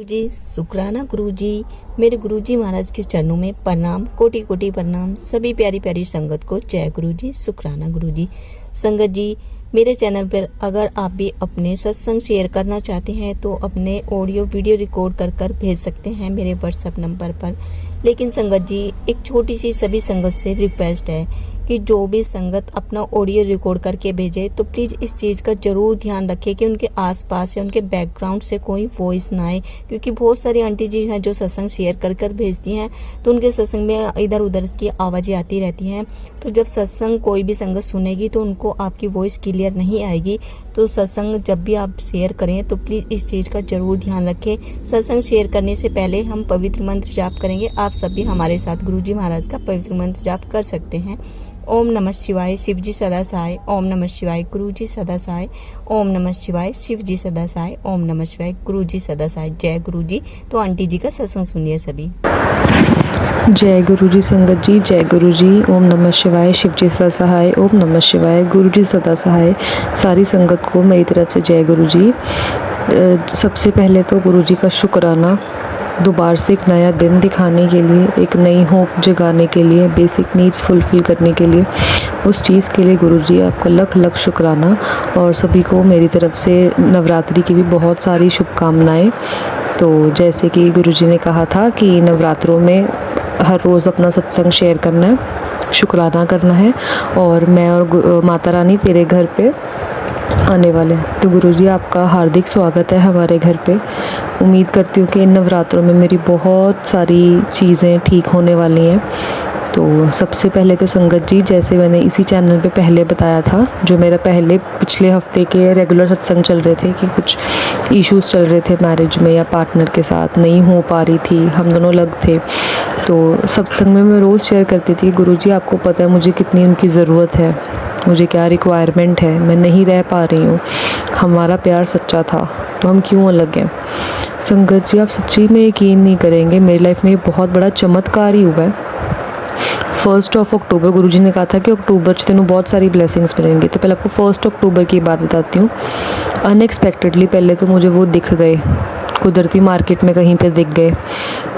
गुरुजी शुक्राना गुरुजी, मेरे गुरुजी महाराज के चरणों में प्रणाम, कोटि कोटि प्रणाम। सभी प्यारी प्यारी संगत को जय गुरुजी, शुक्राना गुरुजी। संगत जी, मेरे चैनल पर अगर आप भी अपने सत्संग शेयर करना चाहते हैं तो अपने ऑडियो वीडियो रिकॉर्ड कर भेज सकते हैं मेरे व्हाट्सएप नंबर पर। लेकिन संगत जी, एक छोटी सी सभी संगत से रिक्वेस्ट है कि जो भी संगत अपना ऑडियो रिकॉर्ड करके भेजे तो प्लीज़ इस चीज़ का ज़रूर ध्यान रखें कि उनके आसपास या उनके बैकग्राउंड से कोई वॉइस ना आए, क्योंकि बहुत सारी आंटी जी हैं जो सत्संग शेयर कर भेजती हैं तो उनके सत्संग में इधर उधर की आवाज़ें आती रहती हैं। तो जब सत्संग कोई भी संगत सुनेगी तो उनको आपकी वॉइस क्लियर नहीं आएगी। तो सत्संग जब भी आप शेयर करें तो प्लीज़ इस चीज़ का ज़रूर ध्यान रखें। सत्संग शेयर करने से पहले हम पवित्र मंत्र जाप करेंगे। आप सभी हमारे साथ गुरुजी महाराज का पवित्र मंत्र जाप कर सकते हैं। ओम नमः शिवाय, शिवजी सदा सहाय। ओम नमः शिवाय, गुरुजी सदा सहाय। ओम नमः शिवाय, शिवजी सदा सहाय। ओम नमः शिवाय, गुरुजी सदा सहाय। जय गुरुजी। तो आंटी जी का सत्संग सुनिए सभी। जय गुरुजी संगत जी, जय गुरुजी। ओम नमः शिवाय, शिवजी सदा सहाय। ओम नमः शिवाय, गुरुजी सदा सहाय। सारी संगत को मेरी तरफ से जय गुरुजी। सबसे पहले तो गुरुजी का शुक्राना, दोबारा से एक नया दिन दिखाने के लिए, एक नई होप जगाने के लिए, बेसिक नीड्स फुलफ़िल करने के लिए, उस चीज़ के लिए गुरुजी आपका लख लख शुक्राना। और सभी को मेरी तरफ से नवरात्रि की भी बहुत सारी शुभकामनाएं। तो जैसे कि गुरुजी ने कहा था कि नवरात्रों में हर रोज़ अपना सत्संग शेयर करना है, शुक्राना करना है, और मैं और माता रानी तेरे घर पे आने वाले हैं। तो गुरुजी आपका हार्दिक स्वागत है हमारे घर पे। उम्मीद करती हूँ कि इन नवरात्रों में मेरी बहुत सारी चीज़ें ठीक होने वाली हैं। तो सबसे पहले तो संगत जी, जैसे मैंने इसी चैनल पे पहले बताया था, जो मेरा पिछले हफ्ते के रेगुलर सत्संग चल रहे थे कि कुछ इश्यूज़ चल रहे थे मैरिज में या पार्टनर के साथ, नहीं हो पा रही थी, हम दोनों अलग थे। तो सत्संग में मैं रोज़ शेयर करती थी, गुरुजी आपको पता है मुझे कितनी उनकी ज़रूरत है, मुझे क्या रिक्वायरमेंट है, मैं नहीं रह पा रही हूँ, हमारा प्यार सच्चा था तो हम क्यों अलग हैं। संगत जी, आप सच्ची में यकीन नहीं करेंगे, मेरी लाइफ में ये बहुत बड़ा चमत्कार ही हुआ है। 1 अक्टूबर गुरुजी ने कहा था कि अक्टूबर से तेनों बहुत सारी ब्लेसिंग्स मिलेंगी। तो पहले आपको 1 अक्टूबर की बात बताती हूँ। अनएक्सपेक्टेडली पहले तो मुझे वो दिख गए, कुदरती मार्केट में कहीं पे दिख गए।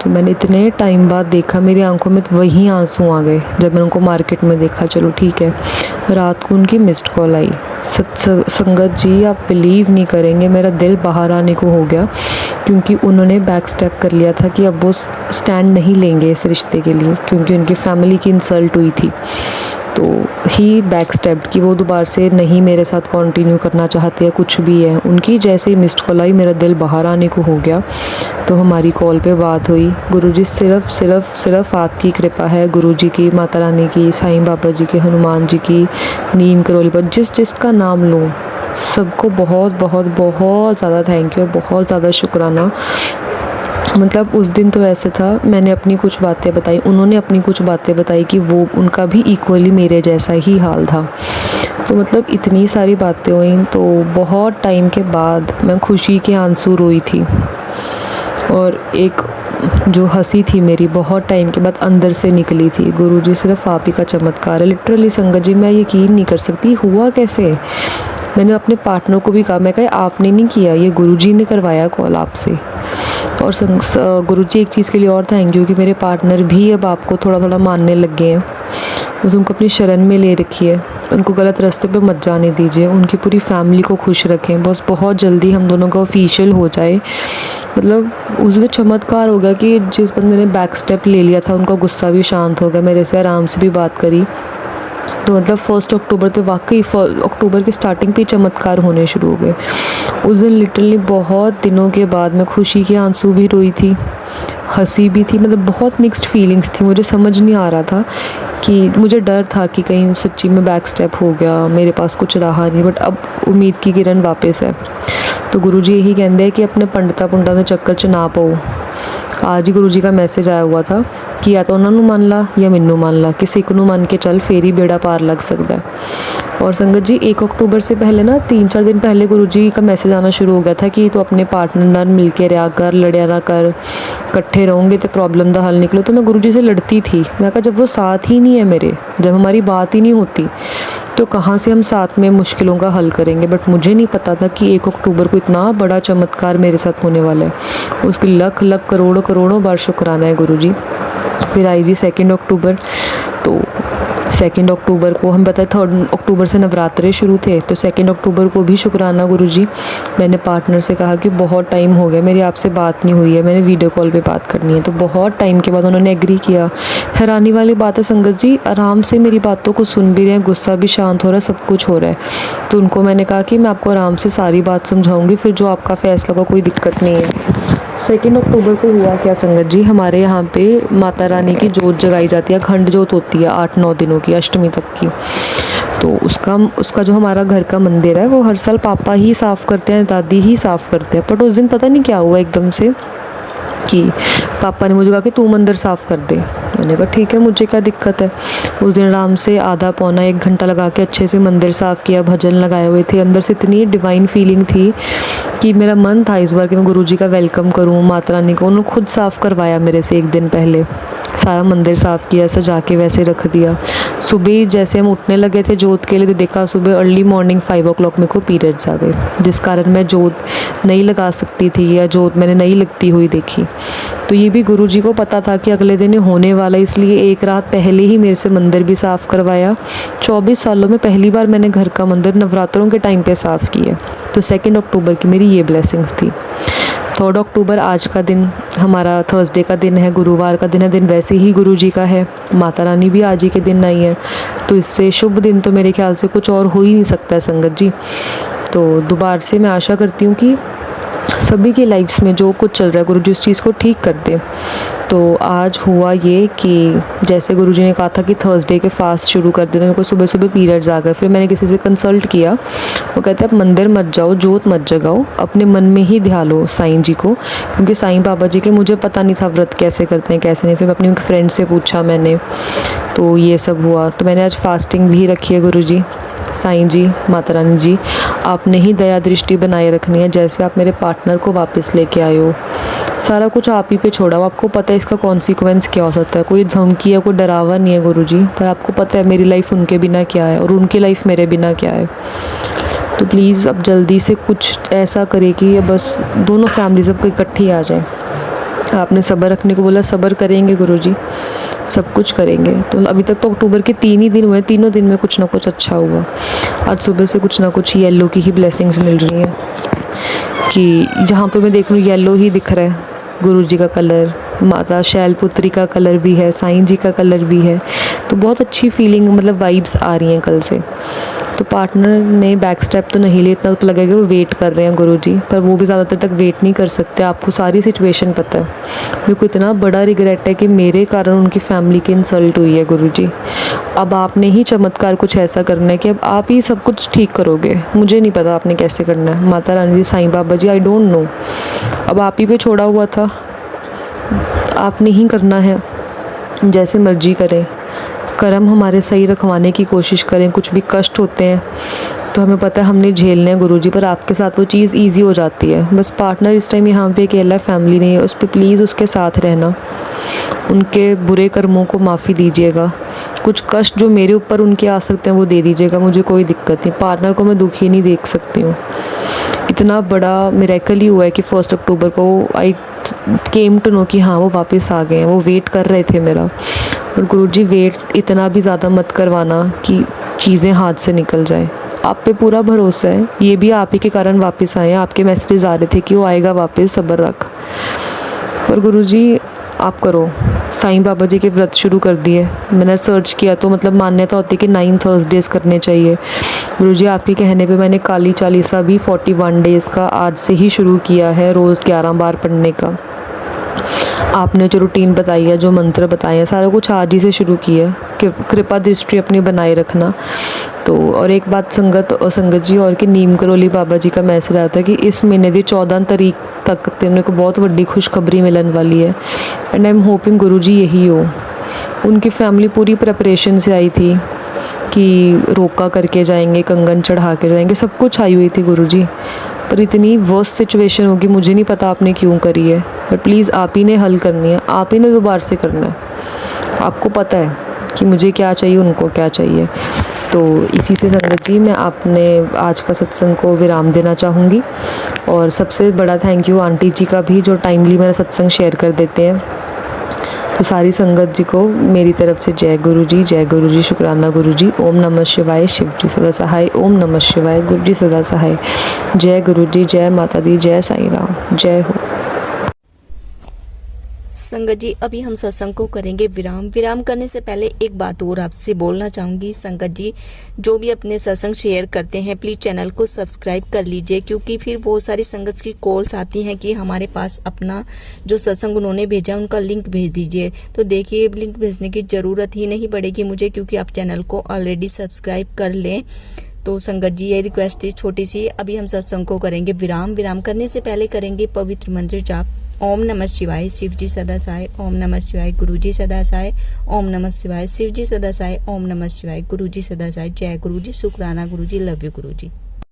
तो मैंने इतने टाइम बाद देखा, मेरी आंखों में वहीं आंसू आ गए जब मैंने उनको मार्केट में देखा। चलो ठीक है, रात को उनकी मिस्ड कॉल आई। संगत जी, आप बिलीव नहीं करेंगे, मेरा दिल बाहर आने को हो गया, क्योंकि उन्होंने बैक स्टेप कर लिया था कि अब वो स्टैंड नहीं लेंगे इस रिश्ते के लिए, क्योंकि उनकी फैमिली की इंसल्ट हुई थी। तो ही बैक स्टेप कि वो दोबारा से नहीं मेरे साथ कंटिन्यू करना चाहते या कुछ भी है। उनकी जैसे ही मिस्ड कॉल आई, मेरा दिल बाहर आने को हो गया। तो हमारी कॉल पे बात हुई। गुरुजी, सिर्फ आपकी कृपा है, गुरुजी की, माता रानी की, साईं बाबा जी की, हनुमान जी की, नीम करोली पर जिसका नाम लूँ सबको बहुत बहुत बहुत ज़्यादा थैंक यू और बहुत ज़्यादा शुक्राना। मतलब उस दिन तो ऐसे था, मैंने अपनी कुछ बातें बताई, उन्होंने अपनी कुछ बातें बताई कि वो उनका भी इक्वली मेरे जैसा ही हाल था। तो मतलब इतनी सारी बातें हुई। तो बहुत टाइम के बाद मैं खुशी के आंसू रोई थी, और एक जो हंसी थी मेरी बहुत टाइम के बाद अंदर से निकली थी। गुरुजी, सिर्फ आप ही का चमत्कार है। लिटरली संगत जी, मैं यकीन नहीं कर सकती हुआ कैसे। मैंने अपने पार्टनर को भी कहा, मैं कहा आपने नहीं किया, ये गुरुजी ने करवाया कॉल आपसे। और गुरुजी एक चीज़ के लिए और थैंक यू कि मेरे पार्टनर भी अब आपको थोड़ा थोड़ा मानने लग गए हैं। बस उनको अपनी शरण में ले रखिए, उनको गलत रास्ते पे मत जाने दीजिए, उनकी पूरी फैमिली को खुश रखें। बस बहुत जल्दी हम दोनों का ऑफिशियल हो जाए। मतलब उस दिन चमत्कार हो गया कि जिस बंदे ने बैक स्टेप ले लिया था उनका गुस्सा भी शांत हो गया, मेरे से आराम से भी बात करी। तो मतलब 1 अक्टूबर तो वाकई अक्टूबर की स्टार्टिंग पे चमत्कार होने शुरू हो गए। उस दिन लिटरली बहुत दिनों के बाद मैं खुशी के आंसू भी रोई थी, हंसी भी थी, मतलब बहुत मिक्स्ड फीलिंग्स थी। मुझे समझ नहीं आ रहा था कि मुझे डर था कि कहीं सच्ची में बैक स्टेप हो गया, मेरे पास कुछ रहा नहीं, बट अब उम्मीद की किरण वापस है। तो गुरुजी यही कहते हैं कि अपने पंडिता पुंडा के चक्कर च ना पाओ। आज ही गुरुजी का मैसेज आया हुआ था कि या तो उन्होंने मान ला या मैनू मान ला, किसी एक नू मान के चल, फिर ही बेड़ा पार लग सकता है। और संगत जी, 1 अक्टूबर से पहले ना 3-4 दिन पहले गुरुजी का मैसेज आना शुरू हो गया था कि तो अपने पार्टनर नाल मिल के रहा कर, लड़िया ना कर, इकट्ठे रहोगे तो प्रॉब्लम का हल निकलो। तो मैं गुरुजी से लड़ती थी, मैं कहा जब वो साथ ही नहीं है मेरे, जब हमारी बात ही नहीं होती तो कहाँ से हम साथ में मुश्किलों का हल करेंगे। बट मुझे नहीं पता था कि 1 अक्टूबर को इतना बड़ा चमत्कार मेरे साथ होने वाला है। उसके लख लख करोड़ों करोड़ों बार शुक्राना है गुरुजी। फिर आई जी 2 अक्टूबर। तो 2 अक्टूबर को हम बताए 3 अक्टूबर से नवरात्रे शुरू थे, तो 2 अक्टूबर को भी शुक्राना गुरुजी। मैंने पार्टनर से कहा कि बहुत टाइम हो गया मेरी आपसे बात नहीं हुई है, मैंने वीडियो कॉल पे बात करनी है। तो बहुत टाइम के बाद उन्होंने एग्री किया। हैरानी वाली बात है संगत जी, आराम से मेरी बातों को सुन भी रहे हैं, गुस्सा भी शांत हो रहा है, सब कुछ हो रहा है। तो उनको मैंने कहा कि मैं आपको आराम से सारी बात समझाऊंगी, फिर जो आपका फैसला होगा कोई दिक्कत नहीं है। 2 अक्टूबर को हुआ क्या संगत जी, हमारे यहाँ पे माता रानी की जोत जगाई जाती है, अखंड जोत होती है 8-9 दिनों की, अष्टमी तक की। तो उसका जो हमारा घर का मंदिर है वो हर साल पापा ही साफ़ करते हैं, दादी ही साफ़ करते हैं। बट उस दिन पता नहीं क्या हुआ एकदम से कि पापा ने मुझे कहा कि तू मंदिर साफ़ कर दे। मैंने कहा ठीक है, मुझे क्या दिक्कत है। उस दिन आराम से आधा पौना 1 घंटा लगा के अच्छे से मंदिर साफ़ किया, भजन लगाए हुए थे। अंदर से इतनी डिवाइन फीलिंग थी कि मेरा मन था इस बार कि मैं गुरुजी का वेलकम करूं, माता रानी को। उन्होंने खुद साफ़ करवाया मेरे से 1 दिन पहले, सारा मंदिर साफ़ किया, सजा के वैसे रख दिया। सुबह जैसे हम उठने लगे थे जोत के लिए, तो देखा सुबह अर्ली मॉर्निंग 5 o'clock मेरे को पीरियड्स आ गए, जिस कारण मैं जोत नहीं लगा सकती थी, या जोत मैंने नहीं लगती हुई देखी। तो ये भी गुरुजी को पता था कि अगले दिन होने वाला, इसलिए 1 रात पहले ही मेरे से मंदिर भी साफ़ करवाया। 24 सालों में पहली बार मैंने घर का मंदिर नवरात्रों के टाइम पे साफ़ किया। तो 2 अक्टूबर की मेरी ये ब्लेसिंग्स थी। 3 अक्टूबर आज का दिन हमारा थर्सडे का दिन है, गुरुवार का दिन है। दिन वैसे ही गुरुजी का है, माता रानी भी आज ही के दिन आई है, तो इससे शुभ दिन तो मेरे ख्याल से कुछ और हो ही नहीं सकता है संगत जी। तो दोबारा से मैं आशा करती हूँ कि सभी की लाइफ्स में जो कुछ चल रहा है गुरुजी उस चीज़ को ठीक कर दे। तो आज हुआ ये कि जैसे गुरुजी ने कहा था कि थर्सडे के फास्ट शुरू कर दे, तो मेरे को सुबह सुबह पीरियड्स आ गए। फिर मैंने किसी से कंसल्ट किया, वो कहते हैं आप मंदिर मत जाओ, जोत मत जगाओ, अपने मन में ही ध्यान लो साईं जी को, क्योंकि साईं बाबा जी के मुझे पता नहीं था व्रत कैसे करते हैं कैसे नहीं। फिर अपनी फ्रेंड से पूछा मैंने, तो ये सब हुआ। तो मैंने आज फास्टिंग भी रखी है गुरुजी। साईं जी, माता रानी जी, आपने ही दया दृष्टि बनाए रखनी है, जैसे आप मेरे पार्टनर को वापस लेके आए हो। सारा कुछ आप ही पे छोड़ा हो, आपको पता है इसका कॉन्सिक्वेंस क्या हो सकता है। कोई धमकी या कोई डरावा नहीं है गुरुजी, पर आपको पता है मेरी लाइफ उनके बिना क्या है और उनकी लाइफ मेरे बिना क्या है। तो प्लीज़ अब जल्दी से कुछ ऐसा करे कि ये बस दोनों फैमिली सब इकट्ठी आ जाए। आपने सब्र रखने को बोला, सब्र करेंगे गुरुजी, सब कुछ करेंगे। तो अभी तक तो अक्टूबर के 3 ही दिन हुए, तीनों दिन में कुछ ना कुछ अच्छा हुआ। आज सुबह से कुछ ना कुछ येलो की ही ब्लेसिंग्स मिल रही हैं, कि जहाँ पे मैं देख रही हूँ येलो ही दिख रहा है। गुरुजी का कलर, माता शैलपुत्री का कलर भी है, साईं जी का कलर भी है। तो बहुत अच्छी फीलिंग, मतलब वाइब्स आ रही हैं कल से। तो पार्टनर ने बैक स्टेप तो नहीं लिया, इतना तो लगेगा वो वेट कर रहे हैं गुरुजी, पर वो भी ज़्यादा देर तक वेट नहीं कर सकते। आपको सारी सिचुएशन पता है। मेरे को इतना बड़ा रिग्रेट है कि मेरे कारण उनकी फैमिली की इंसल्ट हुई है गुरुजी। अब आपने ही चमत्कार कुछ ऐसा करना है कि अब आप ही सब कुछ ठीक करोगे। मुझे नहीं पता आपने कैसे करना है। माता रानी जी, साईं बाबा जी, आई डोंट नो। अब आप ही पे छोड़ा हुआ था, आपने ही करना है, जैसे मर्जी करें। कर्म हमारे सही रखवाने की कोशिश करें। कुछ भी कष्ट होते हैं तो हमें पता है हमने झेलने हैं गुरुजी, पर आपके साथ वो चीज़ इजी हो जाती है। बस पार्टनर इस टाइम यहाँ पे अकेला, फैमिली नहीं है, उस पर प्लीज़ उसके साथ रहना। उनके बुरे कर्मों को माफ़ी दीजिएगा। कुछ कष्ट जो मेरे ऊपर उनके आ सकते हैं वो दे दीजिएगा, मुझे कोई दिक्कत नहीं। पार्टनर को मैं दुखी नहीं देख सकती हूँ। इतना बड़ा मिरेकल ही हुआ है कि 1 अक्टूबर को आई केम टू नो कि हाँ वो वापस आ गए हैं। वो वेट कर रहे थे मेरा। और गुरुजी वेट इतना भी ज़्यादा मत करवाना कि चीज़ें हाथ से निकल जाए। आप पे पूरा भरोसा है, ये भी आप ही के कारण वापस आए हैं। आपके मैसेजेस आ रहे थे कि वो आएगा वापस, सब्र रख। पर गुरुजी आप करो। साईं बाबा जी के व्रत शुरू कर दिए। मैंने सर्च किया तो मतलब मान्यता होती है कि 9 थर्सडेज करने चाहिए। गुरुजी आपके कहने पे मैंने काली चालीसा भी 41 डेज़ का आज से ही शुरू किया है, रोज़ 11 बार पढ़ने का। आपने जो रूटीन बताई है, जो मंत्र बताए हैं, सारा कुछ आज ही से शुरू किया है। कृपा दृष्टि अपनी बनाए रखना। तो और एक बात संगत जी और कि नीम करोली बाबा जी का मैसेज आता है कि इस महीने की 14 तारीख तक तेरे को बहुत बड़ी खुशखबरी मिलने वाली है। एंड आई एम होपिंग गुरुजी यही हो। उनकी फैमिली पूरी प्रिपरेशन से आई थी कि रोका करके जाएंगे, कंगन चढ़ा के जाएंगे, सब कुछ आई हुई थी गुरुजी। पर इतनी वर्स्ट सिचुएशन होगी, मुझे नहीं पता आपने क्यों करी है। पर प्लीज़ आप ही ने हल करनी है, आप ही ने दोबारा से करना है। आपको पता है कि मुझे क्या चाहिए, उनको क्या चाहिए। तो इसी से संगत जी मैं आपने आज का सत्संग को विराम देना चाहूँगी। और सबसे बड़ा थैंक यू आंटी जी का भी, जो टाइमली मेरा सत्संग शेयर कर देते हैं। तो सारी संगत जी को मेरी तरफ से जय गुरु जी, शुक्राना गुरु जी। ओम नमः शिवाय, शिव जी सदा सहाय। ओम नमः शिवाय, गुरु जी सदा सहाय। जय गुरु जी, जय माता दी, जय साईं राम, जय हो। संगत जी अभी हम सत्संग को करेंगे विराम करने से पहले एक बात और आपसे बोलना चाहूँगी। संगत जी जो भी अपने सत्संग शेयर करते हैं प्लीज़ चैनल को सब्सक्राइब कर लीजिए, क्योंकि फिर बहुत सारी संगत की कॉल्स आती हैं कि हमारे पास अपना जो सत्संग उन्होंने भेजा उनका लिंक भेज दीजिए। तो देखिए लिंक भेजने की ज़रूरत ही नहीं पड़ेगी मुझे, क्योंकि आप चैनल को ऑलरेडी सब्सक्राइब कर लें। तो संगत जी ये रिक्वेस्ट है छोटी सी। अभी हम सत्संग को करेंगे विराम करने से पहले करेंगे पवित्र मंत्र जाप। ओम नमः शिवाय, शिव जी सदा सहाय। ओम नमः शिवाय, गुरु जी सदा सहाय। ओम नमः शिवाय, शिव जी सदा सहाय। ओम नमः शिवाय, गुरु जी सदा सहाय। जय गुरु जी, शुक्राना गुरु जी, लव यू गुरु जी।